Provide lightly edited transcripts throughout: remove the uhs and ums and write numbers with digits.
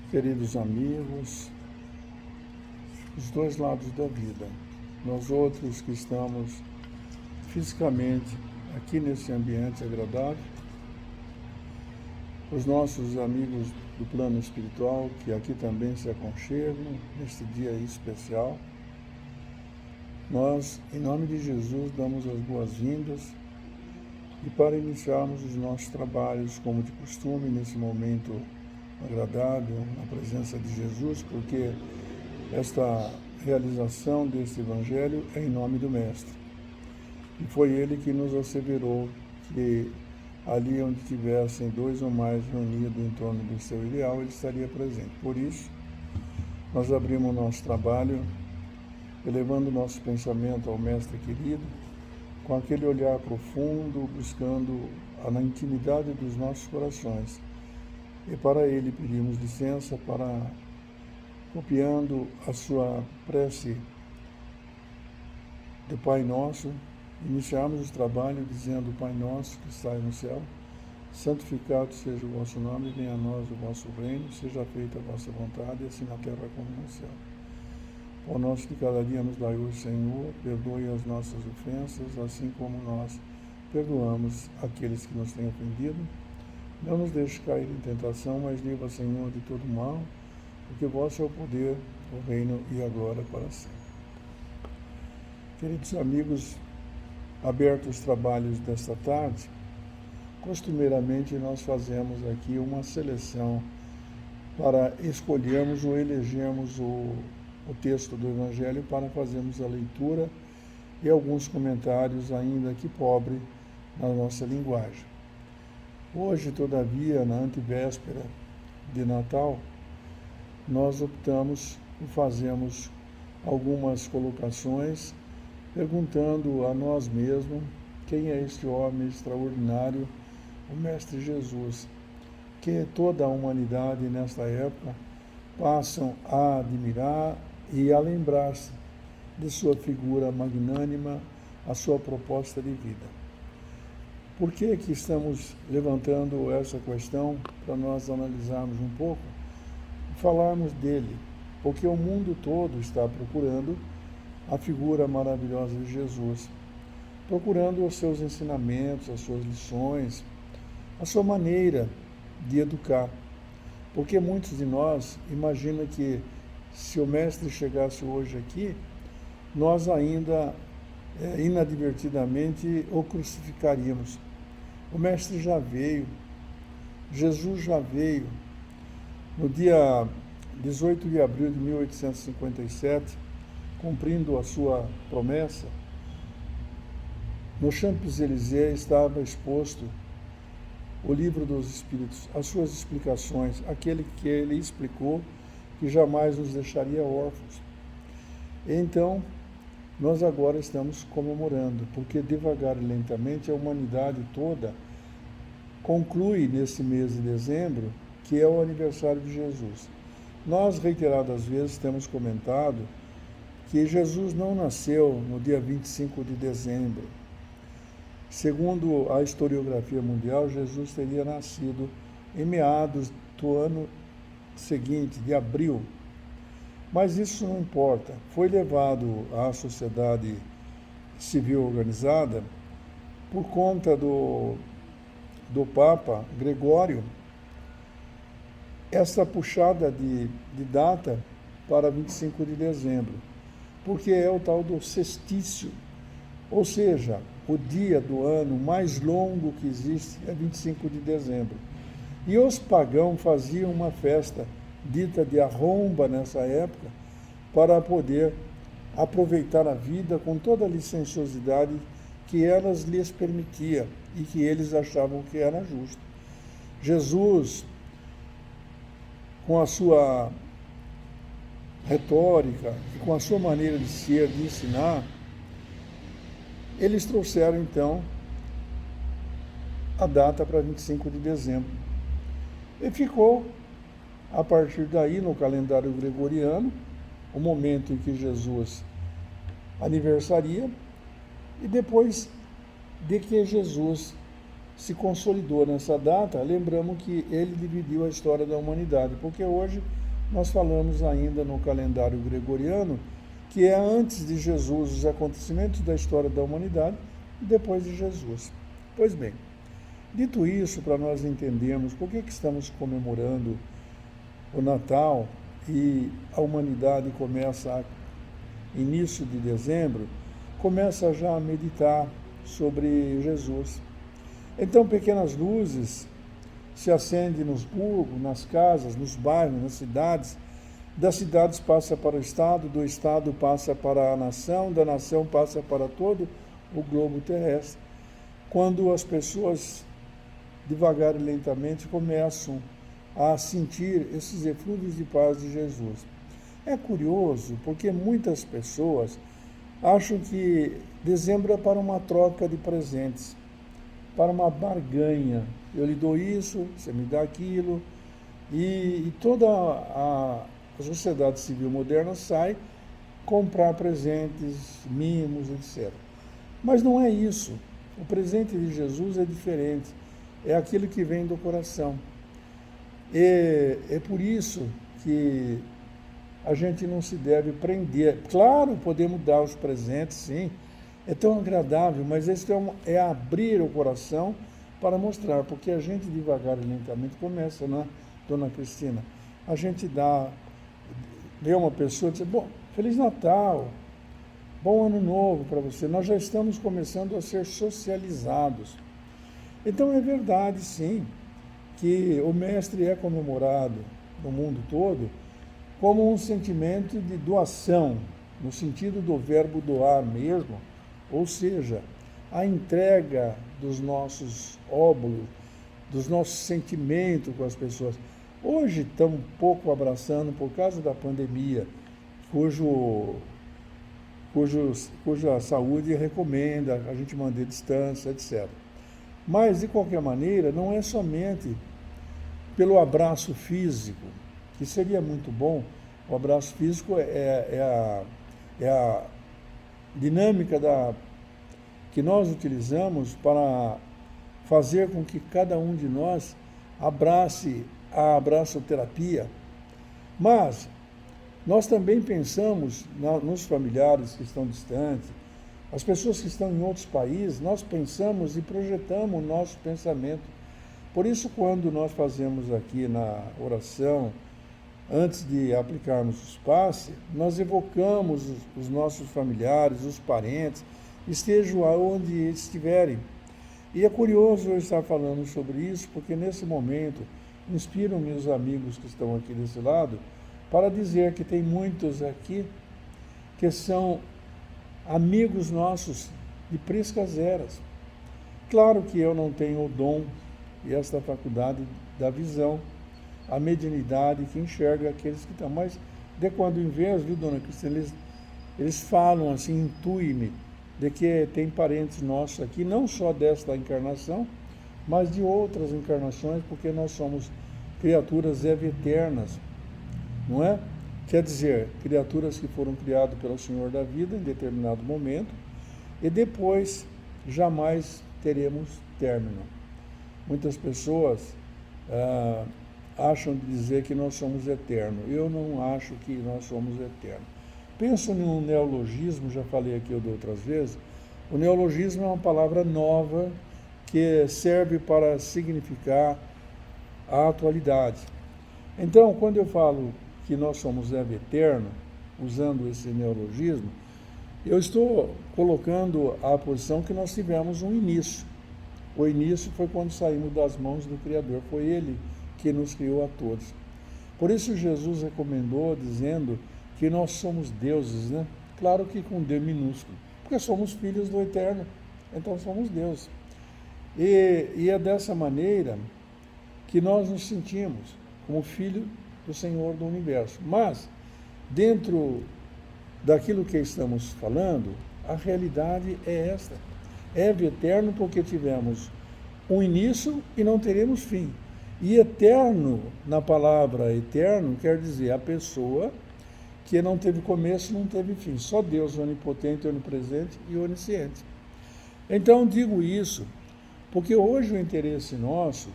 Queridos amigos, os dois lados da vida. Nós outros que estamos fisicamente aqui nesse ambiente agradável, os nossos amigos do plano espiritual que aqui também se aconchegam neste dia especial, nós, em nome de Jesus, damos as boas-vindas e para iniciarmos os nossos trabalhos como de costume nesse momento agradável, na presença de Jesus, porque esta realização desse Evangelho é em nome do Mestre. E foi Ele que nos asseverou que ali onde tivessem dois ou mais reunidos em torno do seu ideal, Ele estaria presente. Por isso, nós abrimos o nosso trabalho, elevando o nosso pensamento ao Mestre querido, com aquele olhar profundo, buscando na intimidade dos nossos corações. E para Ele pedimos licença para, copiando a sua prece do Pai Nosso, iniciarmos o trabalho dizendo: Pai Nosso que estais no céu, santificado seja o vosso nome, venha a nós o vosso reino, seja feita a vossa vontade, assim na terra como no céu. O nosso de cada dia nos dai hoje, Senhor, perdoe as nossas ofensas, assim como nós perdoamos aqueles que nos têm ofendido. Não nos deixe cair em tentação, mas livra, Senhor, de todo mal, porque vosso é o poder, o reino e a glória para sempre. Queridos amigos, abertos os trabalhos desta tarde, costumeiramente nós fazemos aqui uma seleção para escolhermos ou elegermos o texto do Evangelho para fazermos a leitura e alguns comentários, ainda que pobre, na nossa linguagem. Hoje, todavia, na antevéspera de Natal, nós optamos por fazermos algumas colocações perguntando a nós mesmos quem é este homem extraordinário, o Mestre Jesus, que toda a humanidade nesta época passam a admirar e a lembrar-se de sua figura magnânima, a sua proposta de vida. Por que estamos levantando essa questão para nós analisarmos um pouco e falarmos dele? Porque o mundo todo está procurando a figura maravilhosa de Jesus, procurando os seus ensinamentos, as suas lições, a sua maneira de educar. Porque muitos de nós imaginam que se o Mestre chegasse hoje aqui, nós ainda inadvertidamente o crucificaríamos. O Mestre já veio, Jesus já veio. No dia 18 de abril de 1857, cumprindo a sua promessa, no Champs-Élysées estava exposto o Livro dos Espíritos, as suas explicações, aquele que ele explicou que jamais nos deixaria órfãos. Então, nós agora estamos comemorando, porque devagar e lentamente a humanidade toda conclui nesse mês de dezembro, que é o aniversário de Jesus. Nós, reiteradas vezes, temos comentado que Jesus não nasceu no dia 25 de dezembro. Segundo a historiografia mundial, Jesus teria nascido em meados do ano seguinte, de abril. Mas isso não importa. Foi levado à sociedade civil organizada por conta do Papa Gregório essa puxada de data para 25 de dezembro, porque é o tal do sextício, ou seja, o dia do ano mais longo que existe é 25 de dezembro. E os pagãos faziam uma festa dita de arromba nessa época, para poder aproveitar a vida com toda a licenciosidade que elas lhes permitia e que eles achavam que era justo. Jesus, com a sua retórica e com a sua maneira de ser, de ensinar, eles trouxeram então a data para 25 de dezembro. E ficou, a partir daí, no calendário gregoriano, o momento em que Jesus aniversaria, e depois de que Jesus se consolidou nessa data, lembramos que ele dividiu a história da humanidade, porque hoje nós falamos ainda no calendário gregoriano, que é antes de Jesus os acontecimentos da história da humanidade e depois de Jesus. Pois bem, dito isso, para nós entendermos por que estamos comemorando o Natal e a humanidade começa, início de dezembro, começa já a meditar sobre Jesus. Então, pequenas luzes se acendem nos burgos, nas casas, nos bairros, nas cidades. Das cidades passa para o Estado, do Estado passa para a nação, da nação passa para todo o globo terrestre. Quando as pessoas, devagar e lentamente, começam a sentir esses eflúvios de paz de Jesus. É curioso, porque muitas pessoas acham que dezembro é para uma troca de presentes, para uma barganha. Eu lhe dou isso, você me dá aquilo. E toda a sociedade civil moderna sai comprar presentes, mimos, etc. Mas não é isso. O presente de Jesus é diferente. É aquilo que vem do coração. É por isso que a gente não se deve prender. Claro, podemos dar os presentes, sim. É tão agradável, mas esse é abrir o coração para mostrar, porque a gente devagar e lentamente começa, né, Dona Cristina? A gente vê uma pessoa e diz, bom, Feliz Natal, bom Ano Novo para você. Nós já estamos começando a ser socializados. Então é verdade, sim, que o Mestre é comemorado no mundo todo como um sentimento de doação, no sentido do verbo doar mesmo, ou seja, a entrega dos nossos óbulos, dos nossos sentimentos com as pessoas. Hoje estão um pouco abraçando por causa da pandemia, cuja saúde recomenda a gente manter distância, etc. Mas, de qualquer maneira, não é somente pelo abraço físico, que seria muito bom. O abraço físico é a dinâmica que nós utilizamos para fazer com que cada um de nós abrace a abraçoterapia. Mas nós também pensamos nos familiares que estão distantes, as pessoas que estão em outros países, nós pensamos e projetamos o nosso pensamento. Por isso, quando nós fazemos aqui na oração, antes de aplicarmos os passes, nós evocamos os nossos familiares, os parentes, estejam onde estiverem. E é curioso eu estar falando sobre isso, porque nesse momento inspiram-me os amigos que estão aqui desse lado para dizer que tem muitos aqui que são amigos nossos de priscas eras. Claro que eu não tenho o dom e esta faculdade da visão, a mediunidade que enxerga aqueles que estão. Mas de quando em vez, viu, Dona Cristina, eles falam assim, intuem-me, de que tem parentes nossos aqui, não só desta encarnação, mas de outras encarnações, porque nós somos criaturas eternas, não é? Quer dizer, criaturas que foram criadas pelo Senhor da vida em determinado momento e depois jamais teremos término. Muitas pessoas acham de dizer que nós somos eternos. Eu não acho que nós somos eternos. Penso num neologismo, já falei aqui outras vezes. O neologismo é uma palavra nova que serve para significar a atualidade. Então, quando eu falo que nós somos eterno, usando esse neologismo, eu estou colocando a posição que nós tivemos um início. O início foi quando saímos das mãos do Criador, foi Ele que nos criou a todos. Por isso Jesus recomendou, dizendo que nós somos deuses, né? Claro que com D minúsculo, porque somos filhos do Eterno, então somos deuses. E é dessa maneira que nós nos sentimos como filho do Senhor do Universo. Mas, dentro daquilo que estamos falando, a realidade é esta. É eterno porque tivemos um início e não teremos fim. E eterno, na palavra eterno, quer dizer a pessoa que não teve começo, não teve fim. Só Deus onipotente, onipresente e onisciente. Então, digo isso Porque hoje o interesse nosso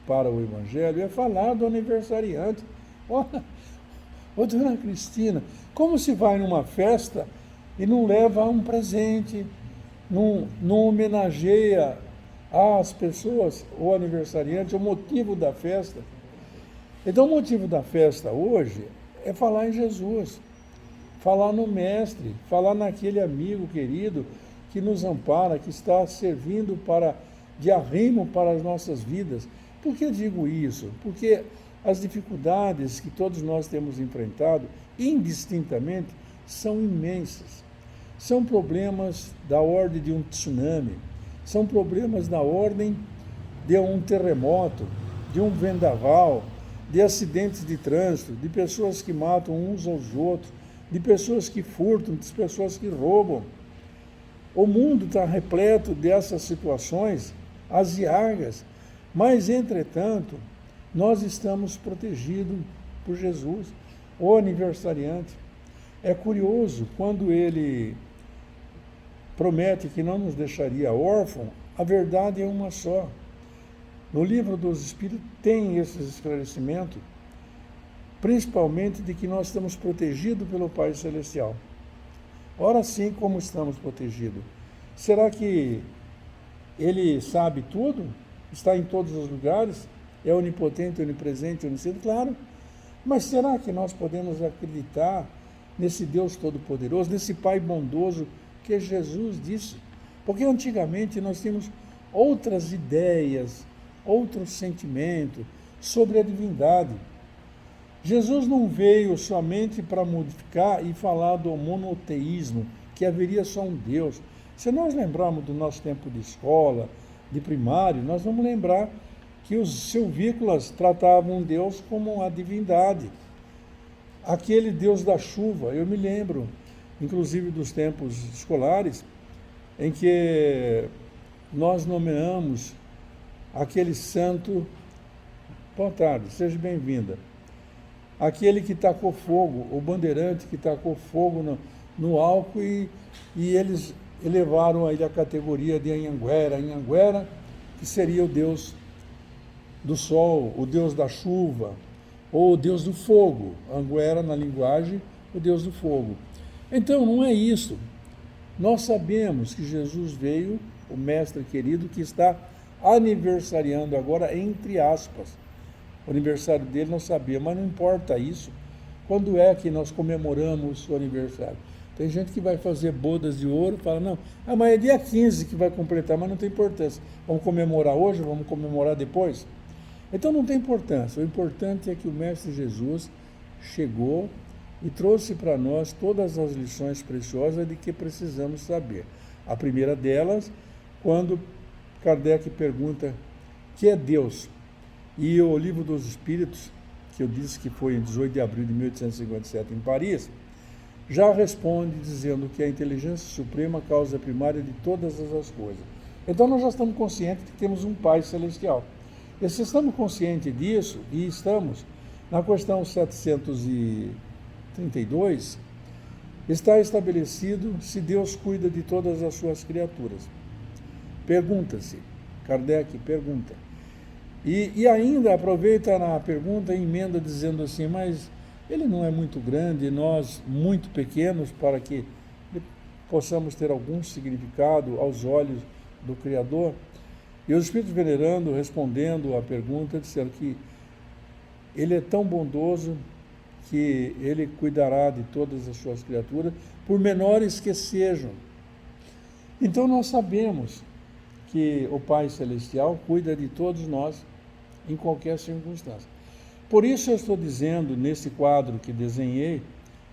para o Evangelho é falar do aniversariante. Ô, dona Cristina, como se vai numa festa e não leva um presente, não homenageia às pessoas, o aniversariante, o motivo da festa? Então, o motivo da festa hoje é falar em Jesus, falar no Mestre, falar naquele amigo querido que nos ampara, que está servindo de arrimo para as nossas vidas. Por que digo isso? Porque as dificuldades que todos nós temos enfrentado, indistintamente, são imensas. São problemas da ordem de um tsunami, são problemas da ordem de um terremoto, de um vendaval, de acidentes de trânsito, de pessoas que matam uns aos outros, de pessoas que furtam, de pessoas que roubam. O mundo está repleto dessas situações aziagas, mas, entretanto, nós estamos protegidos por Jesus, o aniversariante. É curioso, quando ele promete que não nos deixaria órfãos, a verdade é uma só. No livro dos Espíritos tem esse esclarecimento, principalmente de que nós estamos protegidos pelo Pai Celestial. Ora sim, como estamos protegidos? Será que Ele sabe tudo? Está em todos os lugares? É onipotente, onipresente, onisciente? Claro. Mas será que nós podemos acreditar nesse Deus Todo-Poderoso, nesse Pai bondoso que Jesus disse? Porque antigamente nós tínhamos outras ideias, outros sentimentos sobre a divindade. Jesus não veio somente para modificar e falar do monoteísmo, que haveria só um Deus. Se nós lembrarmos do nosso tempo de escola, de primário, nós vamos lembrar que os silvícolas tratavam Deus como a divindade. Aquele Deus da chuva, eu me lembro, inclusive dos tempos escolares, em que nós nomeamos aquele santo. Boa tarde, seja bem-vinda. Aquele que tacou fogo, o bandeirante que tacou fogo no álcool e eles elevaram a ele a categoria de Anhanguera, que seria o Deus do sol, o Deus da chuva, ou o Deus do fogo. Anguera, na linguagem, o Deus do fogo. Então, não é isso. Nós sabemos que Jesus veio, o Mestre querido, que está aniversariando agora, entre aspas. O aniversário dele não sabia, mas não importa isso. Quando é que nós comemoramos o aniversário? Tem gente que vai fazer bodas de ouro, fala, não, mas é dia 15 que vai completar, mas não tem importância. Vamos comemorar hoje, vamos comemorar depois? Então não tem importância. O importante é que o Mestre Jesus chegou e trouxe para nós todas as lições preciosas de que precisamos saber. A primeira delas, quando Kardec pergunta o que é Deus? E o Livro dos Espíritos, que eu disse que foi em 18 de abril de 1857 em Paris, já responde dizendo que a inteligência suprema, causa primária de todas as coisas. Então nós já estamos conscientes de que temos um Pai Celestial. E se estamos conscientes disso, e estamos, na questão 732, está estabelecido se Deus cuida de todas as suas criaturas. Pergunta-se, Kardec pergunta. E ainda aproveita na pergunta e emenda dizendo assim, mas ele não é muito grande, nós muito pequenos para que possamos ter algum significado aos olhos do Criador? E os Espíritos venerando, respondendo à pergunta, disseram que ele é tão bondoso que ele cuidará de todas as suas criaturas, por menores que sejam. Então nós sabemos que o Pai Celestial cuida de todos nós em qualquer circunstância. Por isso eu estou dizendo, nesse quadro que desenhei,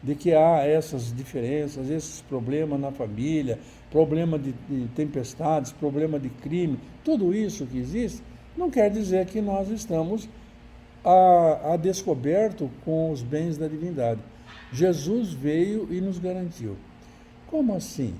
de que há essas diferenças, esses problemas na família, problema de tempestades, problema de crime, tudo isso que existe, não quer dizer que nós estamos a descoberto com os bens da divindade. Jesus veio e nos garantiu. Como assim?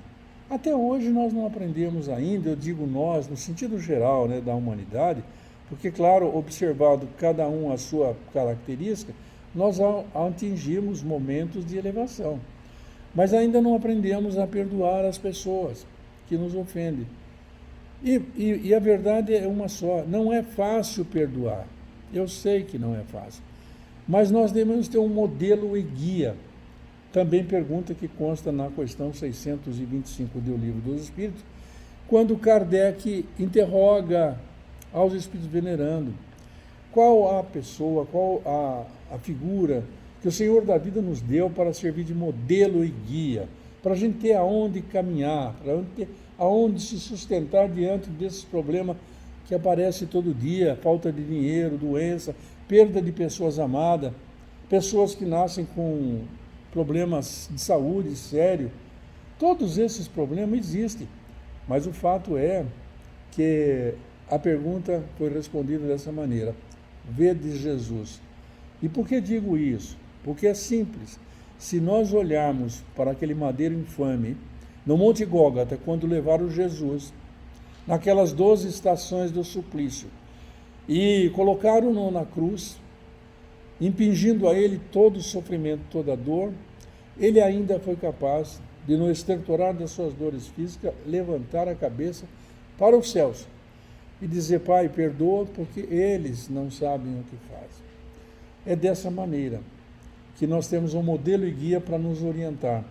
Até hoje nós não aprendemos ainda, eu digo nós, no sentido geral, né, da humanidade, porque, claro, observado cada um a sua característica, nós atingimos momentos de elevação. Mas ainda não aprendemos a perdoar as pessoas que nos ofendem. E a verdade é uma só, não é fácil perdoar. Eu sei que não é fácil. Mas nós devemos ter um modelo e guia. Também pergunta que consta na questão 625 do Livro dos Espíritos, quando Kardec interroga aos Espíritos venerando qual a pessoa, qual a figura que o Senhor da vida nos deu para servir de modelo e guia, para a gente ter aonde caminhar, para ter aonde se sustentar diante desses problemas que aparecem todo dia, falta de dinheiro, doença, perda de pessoas amadas, pessoas que nascem com problemas de saúde sérios. Todos esses problemas existem, mas o fato é que a pergunta foi respondida dessa maneira: vede Jesus. E por que digo isso? Porque é simples. Se nós olharmos para aquele madeiro infame, no Monte Gólgota, quando levaram Jesus, naquelas 12 estações do suplício, e colocaram-no na cruz, impingindo a ele todo o sofrimento, toda a dor, ele ainda foi capaz de, no estertorar das suas dores físicas, levantar a cabeça para os céus e dizer: Pai, perdoa, porque eles não sabem o que fazem. É dessa maneira que nós temos um modelo e guia para nos orientar.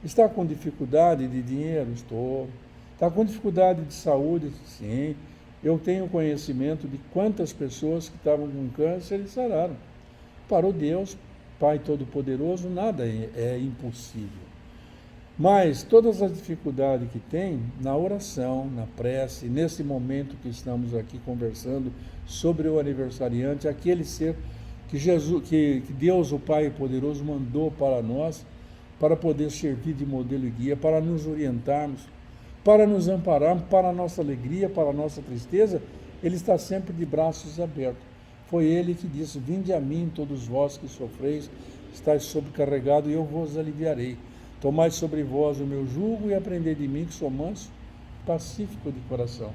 Está com dificuldade de dinheiro? Estou. Está com dificuldade de saúde? Sim. Eu tenho conhecimento de quantas pessoas que estavam com câncer e sararam. Para o Deus, Pai Todo-Poderoso, nada é impossível. Mas todas as dificuldades que tem, na oração, na prece, nesse momento que estamos aqui conversando sobre o aniversariante, aquele ser que Deus, o Pai Poderoso, mandou para nós, para poder servir de modelo e guia, para nos orientarmos, para nos ampararmos, para a nossa alegria, para a nossa tristeza, Ele está sempre de braços abertos. Foi Ele que disse: vinde a mim, todos vós que sofreis, estáis sobrecarregados, e eu vos aliviarei. Tomai sobre vós o meu jugo e aprendei de mim, que sou manso, pacífico de coração.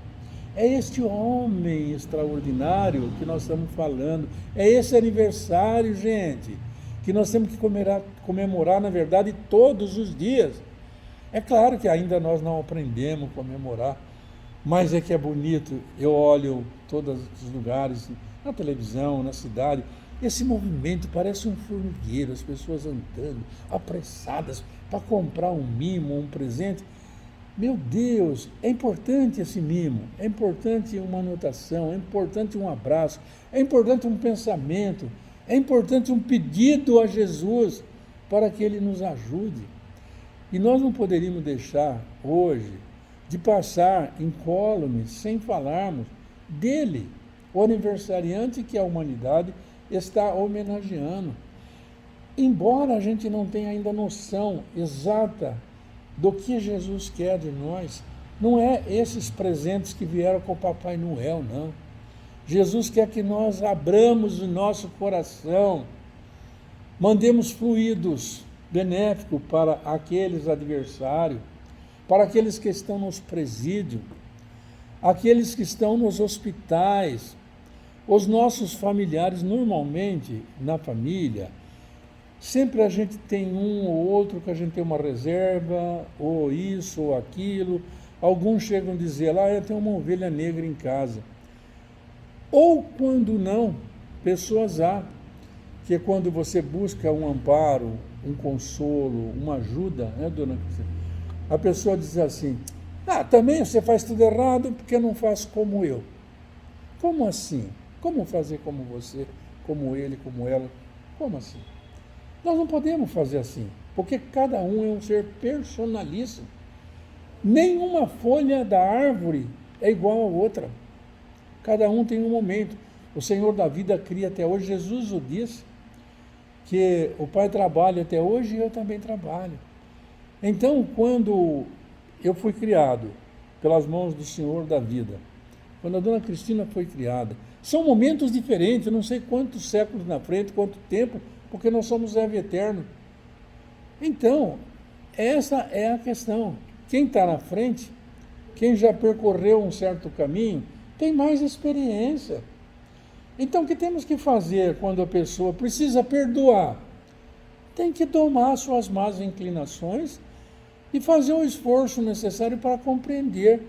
É este homem extraordinário que nós estamos falando. É esse aniversário, gente, que nós temos que comemorar, na verdade, todos os dias. É claro que ainda nós não aprendemos a comemorar, mas é que é bonito. Eu olho todos os lugares, na televisão, na cidade, esse movimento parece um formigueiro, as pessoas andando, apressadas, para comprar um mimo, um presente. Meu Deus, é importante esse mimo, é importante uma anotação, é importante um abraço, é importante um pensamento, é importante um pedido a Jesus para que Ele nos ajude. E nós não poderíamos deixar hoje de passar incólume sem falarmos dele, o aniversariante que a humanidade está homenageando. Embora a gente não tenha ainda noção exata do que Jesus quer de nós, não é esses presentes que vieram com o Papai Noel, não. Jesus quer que nós abramos o nosso coração, mandemos fluidos benéficos para aqueles adversários, para aqueles que estão nos presídios, aqueles que estão nos hospitais, os nossos familiares. Normalmente, na família, sempre a gente tem um ou outro que a gente tem uma reserva, ou isso, ou aquilo. Alguns chegam a dizer: lá eu tenho uma ovelha negra em casa. Ou quando não, pessoas há, que é quando você busca um amparo, um consolo, uma ajuda, né, dona Cristina? A pessoa diz assim: também você faz tudo errado porque não faz como eu. Como assim? Como fazer como você, como ele, como ela? Como assim? Nós não podemos fazer assim, porque cada um é um ser personalíssimo. Nenhuma folha da árvore é igual a outra. Cada um tem um momento. O Senhor da vida cria até hoje. Jesus o disse, que o Pai trabalha até hoje e eu também trabalho. Então, quando eu fui criado pelas mãos do Senhor da vida, quando a dona Cristina foi criada, são momentos diferentes, eu não sei quantos séculos na frente, quanto tempo, porque nós somos Eve eterno. Então, essa é a questão. Quem está na frente, quem já percorreu um certo caminho, tem mais experiência. Então, o que temos que fazer quando a pessoa precisa perdoar? Tem que domar suas más inclinações e fazer o esforço necessário para compreender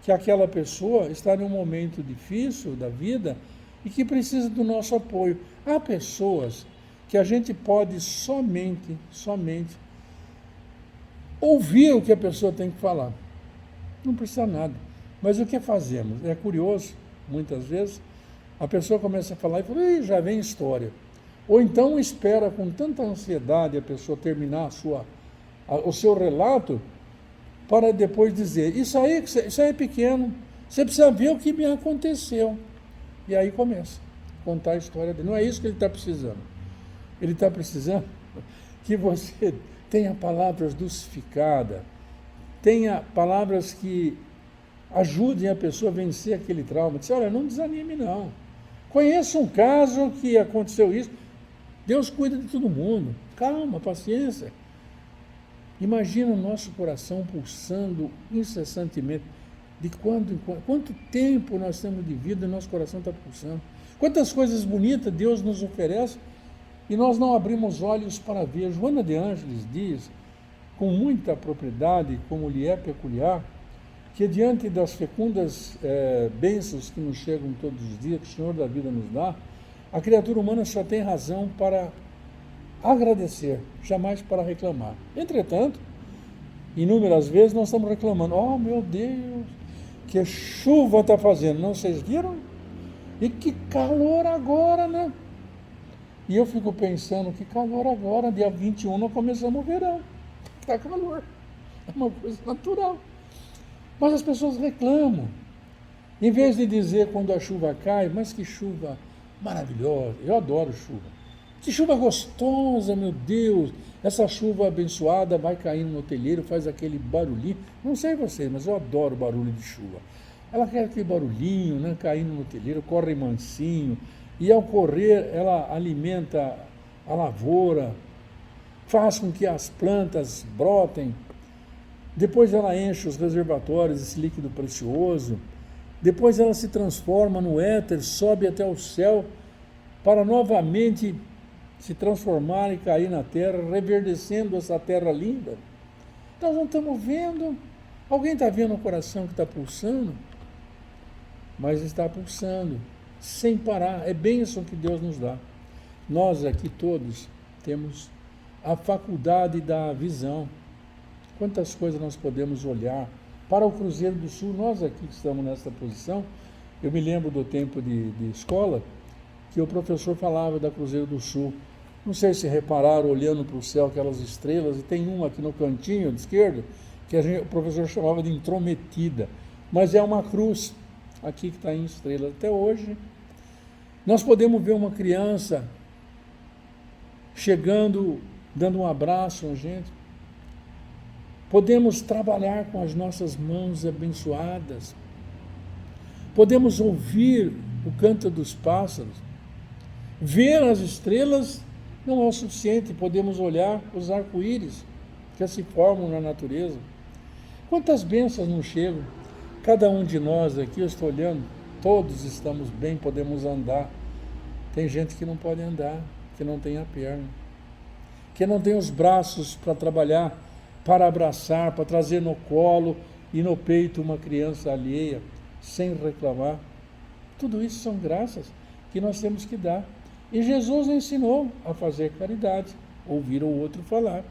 que aquela pessoa está em um momento difícil da vida e que precisa do nosso apoio. Há pessoas que a gente pode somente ouvir o que a pessoa tem que falar. Não precisa nada. Mas o que fazemos? É curioso, muitas vezes, a pessoa começa a falar e fala, "Ih, já vem história." Ou então espera com tanta ansiedade a pessoa terminar o seu relato para depois dizer, isso aí é pequeno, você precisa ver o que me aconteceu. E aí começa a contar a história dele. Não é isso que ele está precisando. Ele está precisando que você tenha palavras dulcificadas, tenha palavras que ajudem a pessoa a vencer aquele trauma. Diz, olha, não desanime não. Conheço um caso que aconteceu isso. Deus cuida de todo mundo. Calma, paciência. Imagina o nosso coração pulsando incessantemente. De quando em quanto tempo nós temos de vida e nosso coração está pulsando. Quantas coisas bonitas Deus nos oferece e nós não abrimos olhos para ver. Joana de Ângeles diz, com muita propriedade, como lhe é peculiar, que diante das fecundas bênçãos que nos chegam todos os dias, que o Senhor da vida nos dá, a criatura humana só tem razão para agradecer, jamais para reclamar. Entretanto, inúmeras vezes nós estamos reclamando, oh meu Deus, que chuva está fazendo, não, vocês viram? E que calor agora, né? E eu fico pensando, que calor agora, dia 21 nós começamos o verão, está calor, é uma coisa natural. Mas as pessoas reclamam, em vez de dizer quando a chuva cai, mas que chuva maravilhosa, eu adoro chuva. Que chuva gostosa, meu Deus, essa chuva abençoada vai caindo no telheiro, faz aquele barulhinho, não sei vocês, mas eu adoro barulho de chuva. Ela quer aquele barulhinho, né, caindo no telheiro, corre mansinho, e ao correr ela alimenta a lavoura, faz com que as plantas brotem, depois ela enche os reservatórios, esse líquido precioso, depois ela se transforma no éter, sobe até o céu, para novamente se transformar e cair na terra, reverdecendo essa terra linda. Nós não estamos vendo. Alguém está vendo o coração que está pulsando? Mas está pulsando, sem parar. É bênção que Deus nos dá. Nós aqui todos temos a faculdade da visão. Quantas coisas nós podemos olhar para o Cruzeiro do Sul. Nós aqui que estamos nessa posição, eu me lembro do tempo de escola, que o professor falava da Cruzeiro do Sul. Não sei se repararam, olhando para o céu, aquelas estrelas, e tem uma aqui no cantinho de esquerda, que o professor chamava de intrometida, mas é uma cruz, aqui que está em estrelas. Até hoje, nós podemos ver uma criança chegando, dando um abraço a gente. Podemos trabalhar com as nossas mãos abençoadas. Podemos ouvir o canto dos pássaros. Ver as estrelas não é o suficiente, podemos olhar os arco-íris que se formam na natureza. Quantas bênçãos nos chegam? Cada um de nós aqui, eu estou olhando, todos estamos bem, podemos andar. Tem gente que não pode andar, que não tem a perna, que não tem os braços para trabalhar, para abraçar, para trazer no colo e no peito uma criança alheia, sem reclamar. Tudo isso são graças que nós temos que dar. E Jesus ensinou a fazer caridade, ouvir o outro falar.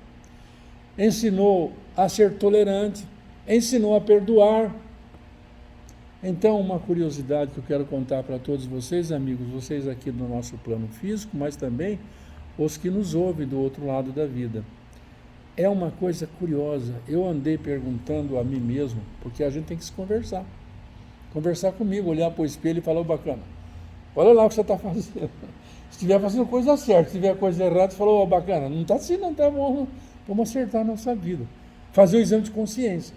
Ensinou a ser tolerante, ensinou a perdoar. Então, uma curiosidade que eu quero contar para todos vocês, amigos, vocês aqui no nosso plano físico, mas também os que nos ouvem do outro lado da vida. É uma coisa curiosa, eu andei perguntando a mim mesmo, porque a gente tem que se conversar. Conversar comigo, olhar para o espelho e falar, bacana, olha lá o que você está fazendo. Se estiver fazendo coisa certa, se estiver coisa errada, você falou, bacana, não está assim, não está bom, vamos acertar a nossa vida. Fazer o exame de consciência.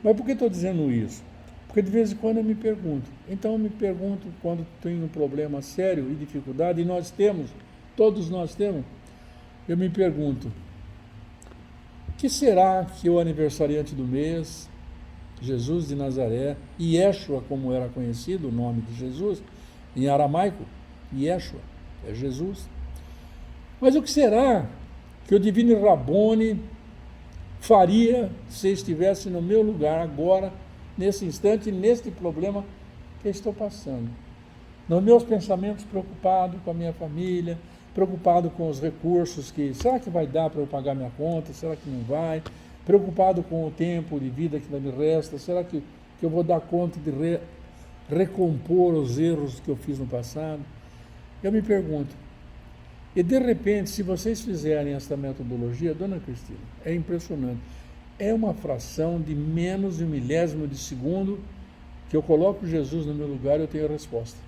Mas por que estou dizendo isso? Porque de vez em quando eu me pergunto. Então eu me pergunto quando tenho um problema sério e dificuldade, e nós temos, todos nós temos, eu me pergunto, que será que o aniversariante do mês, Jesus de Nazaré, Yeshua, como era conhecido o nome de Jesus, em aramaico, Yeshua, é Jesus. Mas o que será que o Divino Rabboni faria se estivesse no meu lugar agora, nesse instante, neste problema que estou passando. Nos meus pensamentos, preocupado com a minha família, preocupado com os recursos, será que vai dar para eu pagar minha conta, será que não vai? Preocupado com o tempo de vida que me resta, será que eu vou dar conta de recompor os erros que eu fiz no passado? Eu me pergunto, e de repente, se vocês fizerem essa metodologia, dona Cristina, é impressionante, é uma fração de menos de 1/1000 de segundo que eu coloco Jesus no meu lugar e eu tenho a resposta.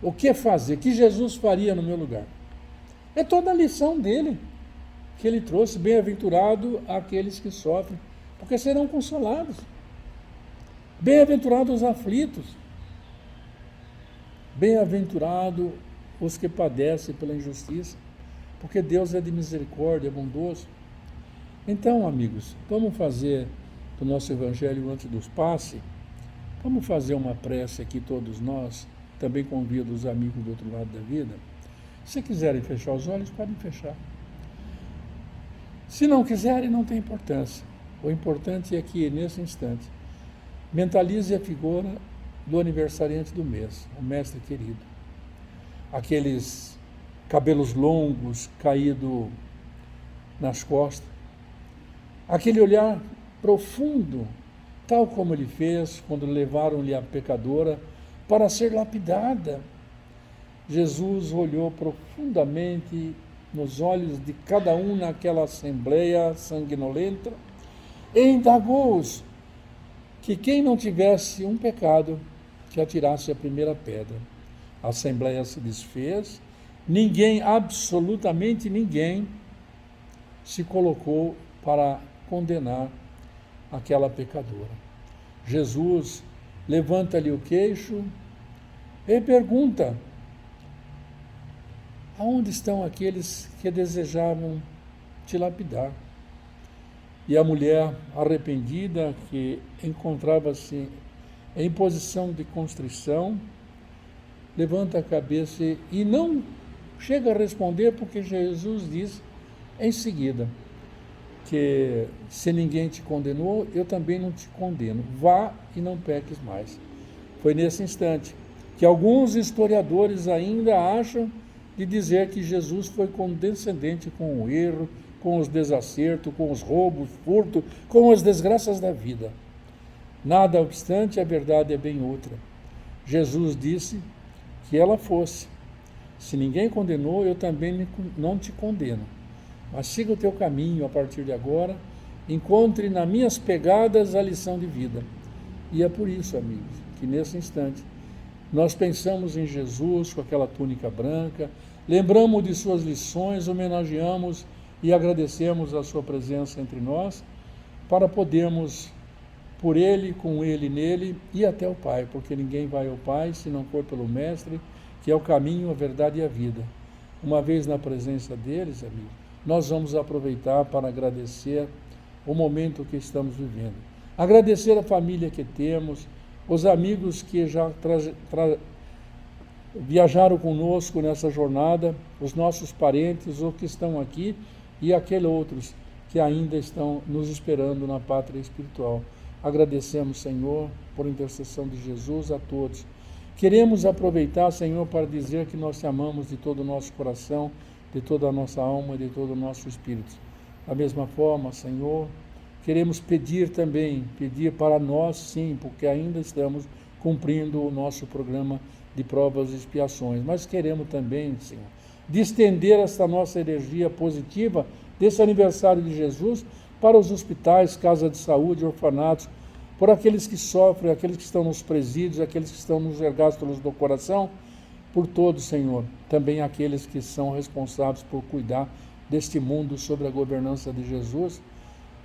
O que fazer? O que Jesus faria no meu lugar? É toda a lição dele, que ele trouxe, bem-aventurado aqueles que sofrem, porque serão consolados. Bem-aventurados os aflitos. Bem-aventurado os que padecem pela injustiça, porque Deus é de misericórdia, é bondoso. Então, amigos, vamos fazer do nosso Evangelho antes dos passe, vamos fazer uma prece aqui todos nós, também convido os amigos do outro lado da vida. Se quiserem fechar os olhos, podem fechar. Se não quiserem, não tem importância. O importante é que, nesse instante, mentalize a figura do aniversariante do mês, o mestre querido. Aqueles cabelos longos caídos nas costas, aquele olhar profundo, tal como ele fez quando levaram-lhe a pecadora para ser lapidada. Jesus olhou profundamente nos olhos de cada um naquela assembleia sanguinolenta e indagou-os que quem não tivesse um pecado, que atirasse a primeira pedra. A assembleia se desfez, ninguém, absolutamente ninguém, se colocou para condenar aquela pecadora. Jesus levanta-lhe o queixo e pergunta: aonde estão aqueles que desejavam te lapidar? E a mulher arrependida, que encontrava-se em posição de constrição, levanta a cabeça e não chega a responder, porque Jesus diz em seguida que se ninguém te condenou, eu também não te condeno. Vá e não peques mais. Foi nesse instante que alguns historiadores ainda acham de dizer que Jesus foi condescendente com o erro, com os desacertos, com os roubos, furto, com as desgraças da vida. Nada obstante, a verdade é bem outra. Jesus disse que ela fosse. Se ninguém condenou, eu também não te condeno. Mas siga o teu caminho a partir de agora, encontre nas minhas pegadas a lição de vida. E é por isso, amigos, que nesse instante nós pensamos em Jesus com aquela túnica branca, lembramos de suas lições, homenageamos e agradecemos a sua presença entre nós, para podermos, por ele, com ele, nele, ir até o Pai, porque ninguém vai ao Pai se não for pelo Mestre, que é o caminho, a verdade e a vida. Uma vez na presença deles, amigos, nós vamos aproveitar para agradecer o momento que estamos vivendo. Agradecer a família que temos, os amigos que já viajaram conosco nessa jornada, os nossos parentes, os que estão aqui e aqueles outros que ainda estão nos esperando na pátria espiritual. Agradecemos, Senhor, por intercessão de Jesus a todos. Queremos aproveitar, Senhor, para dizer que nós te amamos de todo o nosso coração, de toda a nossa alma e de todo o nosso espírito. Da mesma forma, Senhor, queremos pedir para nós, sim, porque ainda estamos cumprindo o nosso programa de provas e expiações, mas queremos também, Senhor, de estender esta nossa energia positiva desse aniversário de Jesus para os hospitais, casas de saúde, orfanatos, por aqueles que sofrem, aqueles que estão nos presídios, aqueles que estão nos ergástulos do coração, por todos, Senhor, também aqueles que são responsáveis por cuidar deste mundo sob a governança de Jesus,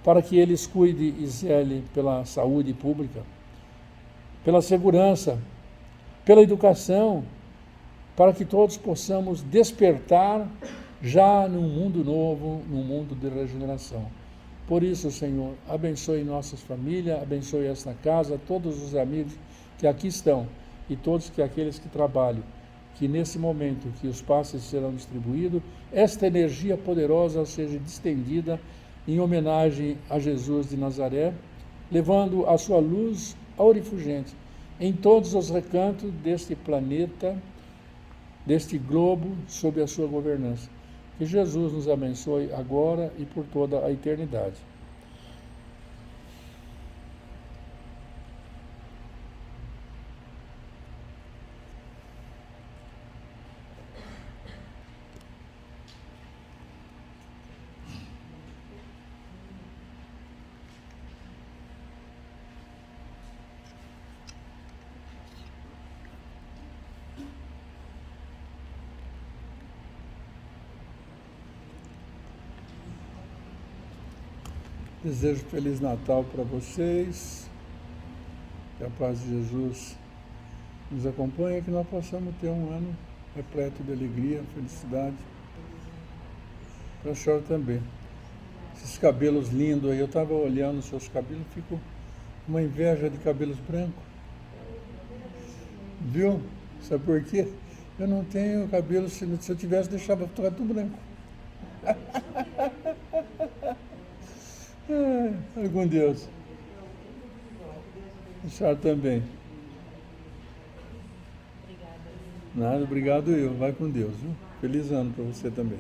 para que eles cuidem e zelem pela saúde pública, pela segurança, pela educação, para que todos possamos despertar já num mundo novo, num mundo de regeneração. Por isso, Senhor, abençoe nossas famílias, abençoe esta casa, todos os amigos que aqui estão e todos aqueles que trabalham, que nesse momento que os passes serão distribuídos, esta energia poderosa seja distendida em homenagem a Jesus de Nazaré levando a sua luz aurifugente em todos os recantos deste planeta, deste globo, sob a sua governança. Que Jesus nos abençoe agora e por toda a eternidade. Desejo Feliz Natal para vocês, que a paz de Jesus nos acompanhe e que nós possamos ter um ano repleto de alegria, felicidade. Para a senhora também. Esses cabelos lindos aí, eu estava olhando os seus cabelos, fico uma inveja de cabelos brancos. Viu? Sabe por quê? Eu não tenho cabelo, se eu tivesse, deixava ficar tudo branco. Vai com Deus. A senhora também. Nada, obrigado eu. Vai com Deus, viu? Feliz ano para você também.